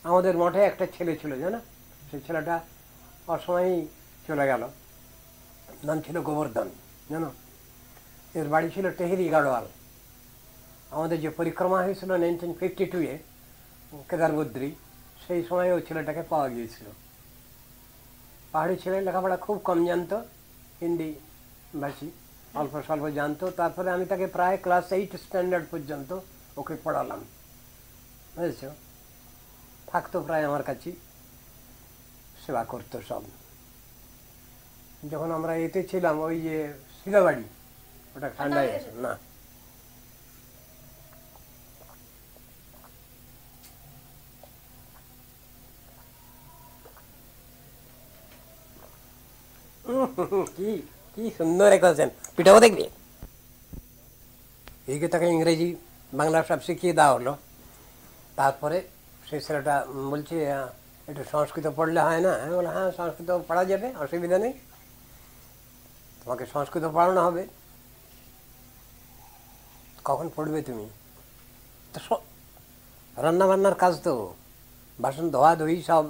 আমাদের মঠে একটা ছেলে ছিল জানো, সেই ছেলেটা অসময়েই চলে গেল, নাম ছিল গোবর্ধন জানো। এর বাড়ি ছিল টেহরি গাড়োয়াল। আমাদের যে পরিক্রমা হয়েছিল 1952-এ কেদার বদ্রী, সেই সময় ওই ছেলেটাকে পাওয়া গিয়েছিল। পাহাড়ি ছেলে, লেখাপড়া খুব কম জানতো, হিন্দি ভাষী অল্প স্বল্প জানতো। তারপরে আমি তাকে প্রায় ক্লাস 8 স্ট্যান্ডার্ড পর্যন্ত ওকে পড়ালাম, বুঝেছ। থাকতো প্রায় আমার কাছেই, সেবা করতো সব। যখন আমরা এতে ছিলাম, ওই যে সিলাবাড়ি, ওটা ঠান্ডা হয়ে গেছে না, কি কি সুন্দর করেছেন, পিঠাও দেখবি। এইকে তাকে ইংরেজি বাংলা সব শিখিয়ে দেওয়া হলো। তারপরে সেই ছেলেটা বলছে একটু সংস্কৃত পড়লে হয় না? আমি বললাম হ্যাঁ, সংস্কৃত পড়া যাবে, অসুবিধা নেই, তোমাকে সংস্কৃত পড়ানো হবে। কখন পড়বে তুমি? তো রান্না বান্নার কাজ তো, বাসন ধোয়া ধুই সব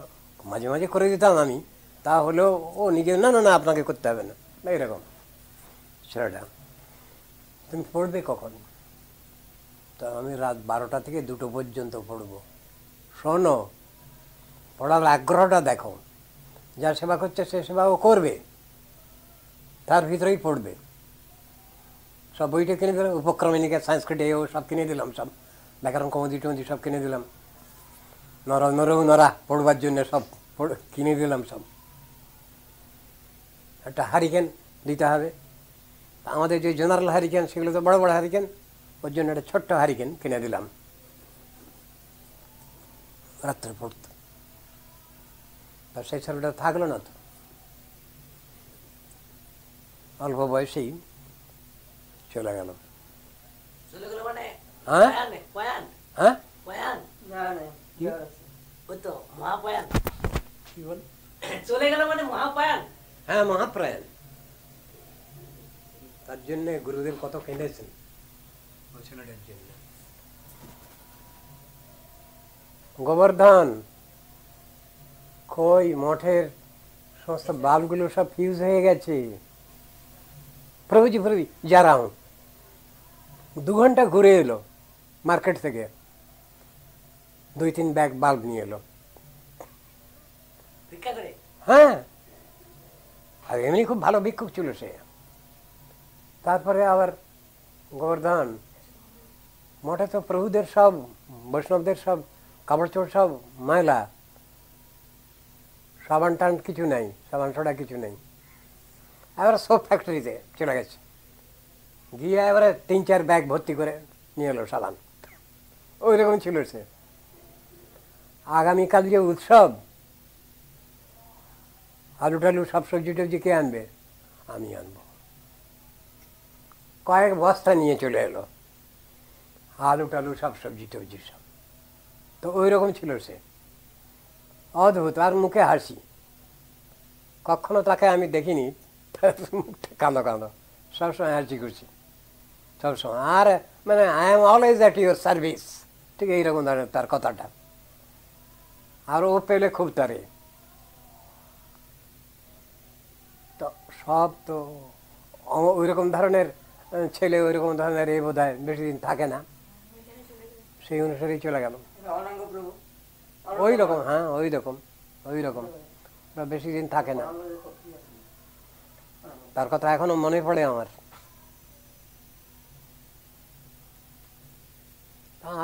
মাঝে মাঝে করে দিতাম আমি, তা হলেও ও নিজে না না না আপনাকে করতে হবে না, এইরকম ছেলেটা। তুমি পড়বে কখন? তো আমি রাত 12টা থেকে 2টো পর্যন্ত পড়বো। শোনো, পড়ার আগ্রহটা দেখো, যা সেবা করছে সে সেবা ও করবে, তার ভিতরেই পড়বে। সব বইটা কিনে দিলাম, উপক্রমণিকা, সংস্কৃত ও সব কিনে দিলাম, সব ব্যাকরণ কৌমুদি টমুদি সব কিনে দিলাম, নরা পড়বার জন্য সব কিনে দিলাম সব। একটা হারিকেন দিতে হবে, আমাদের যে জেনারেল হারিকেন সেগুলো তো বড় বড় হারিকেন, ওর জন্য একটা ছোট্ট হারিকেন কিনে দিলাম, রাত্রে পড়তো। তা সেই ছেলেটা থাকলো না তো, অল্প বয়সেই চলে গেল। হ্যাঁ হ্যাঁ, চলে গেল মানে মহাপ্রয়াণ। হ্যাঁ মহাপ্রয়াণ। তার জন্য গুরুদেব কত কেঁদেছেন ওই ছেলেটার জন্য। গোবর্ধন, কই মঠের সমস্ত বাল্বগুলো সব ফিউজ হয়ে গেছে। প্রভুজি প্রভু যা রা হুঁ। 2 ঘন্টা ঘুরে এলো মার্কেট থেকে, 2-3 ব্যাগ বাল্ব নিয়ে এলো। হ্যাঁ, আর এমনি খুব ভালো ভিক্ষুক ছিল সে। তারপরে আবার গোবর্ধন, মঠে তো প্রভুদের সব, বৈষ্ণবদের সব কাপড় চোপড় সব ময়লা, সাবান টান কিছু নেই, সাবান সোডা কিছু নেই। এবার সোপ ফ্যাক্টরিতে চলে গেছে, গিয়ে এবারে 3-4 ব্যাগ ভর্তি করে নিয়ে এলো সাবান। ওই রকম ছিল সে। আগামীকাল যে উৎসব, আলু টালু সব সবজি টবজি কে আনবে? আমি আনবো। কয়েক বস্তা নিয়ে চলে এলো আলু টালু সব সবজি টবজি সব। তো ওই রকম ছিল সে, অদ্ভুত। আর মুখে হাসি, কখনো তাকে আমি দেখিনি মুখটা কাঁদো কাঁদো, সবসময় হাসি করছি সবসময়। আর মানে I am always at your service, ঠিক এইরকম ধরনের তার কথাটা। আর ও পেলে খুব তারে। তো সব তো ওই রকম ধরনের ছেলে, ওই রকম ধরনের এ বোধ হয় বেশি দিন থাকে না, সেই অনুসারেই চলে গেল। ওই রকম, হ্যাঁ ওই রকম বেশি দিন থাকে না। তার কথা এখনো মনে পড়ে আমার।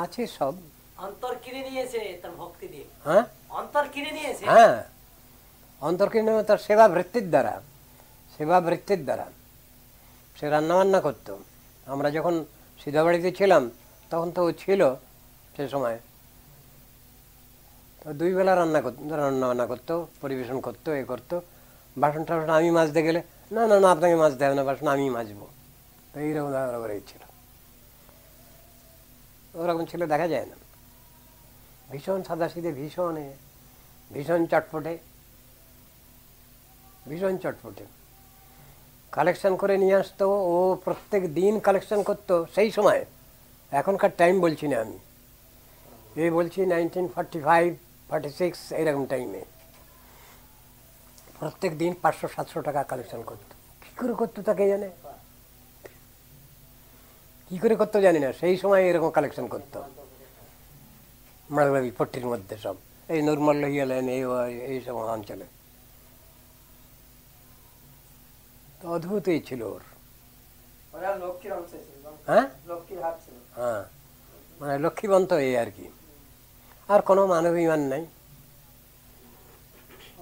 আছে সব অন্তর কিনে নিয়েছে তার ভক্তি দিয়ে। হ্যাঁ, অন্তর কিনে নিয়েছে। হ্যাঁ, অন্তর কিনে তার সেবা বৃত্তির দ্বারা, সে রান্নাবান্না করতো। আমরা যখন সিধাবাড়িতে ছিলাম তখন তো ও ছিল সে সময়, তো 2 বেলা রান্নাবান্না করতো, পরিবেশন করতো, এ করতো। বাসন টাসন আমি মাজতে গেলে, না না না আপনাকে মাজতে হবে না, বাসন আমি মাজবো। তো এইরকম ছিল। ওরকম ছেলে দেখা যায় না। ভীষণ সাদাসিধে, ভীষণ চটপটে, কালেকশন করে নিয়ে আসতো। ও প্রত্যেক দিন কালেকশন করতো সেই সময়। এখনকার টাইম বলছি না আমি, এই বলছি 1945 46 এরকম টাইমে প্রত্যেক দিন 500-700 টাকা কালেকশন করতো। কী করে করতো তাকে জানে, কী করে করতো জানি না, সেই সময় এরকম কালেকশন করতো মালবাড়ি পট্টির মধ্যে সব এই নর্মাল হিয়ালেন এই সব অঞ্চলে। তো অদ্ভুতই ছিল ওর। হ্যাঁ হ্যাঁ, মানে লক্ষ্মীবন্ত এই আর কি, আর কোনো মানবিমান নাই।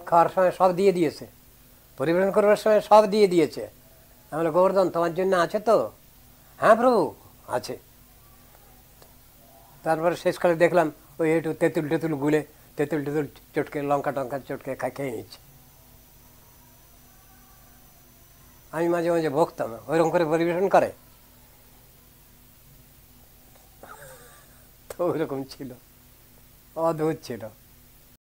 খাওয়ার সময় সব দিয়ে দিয়েছে, পরিবেশন করবার সময় সব দিয়ে দিয়েছে। আমি বলি, গোবর্ধন তোমার জন্য আছে তো? হ্যাঁ প্রভু আছে। তারপরে শেষকালে দেখলাম ওই একটু তেঁতুল টেতুল গুলে, তেঁতুল টেতুল চটকে, লঙ্কা টঙ্কা চটকে খেয়ে নিচ্ছে। আমি মাঝে মাঝে ভোগতাম, ওইরকম করে পরিবেশন করে। তো ওইরকম ছিল, অদ্ভুত ছিল।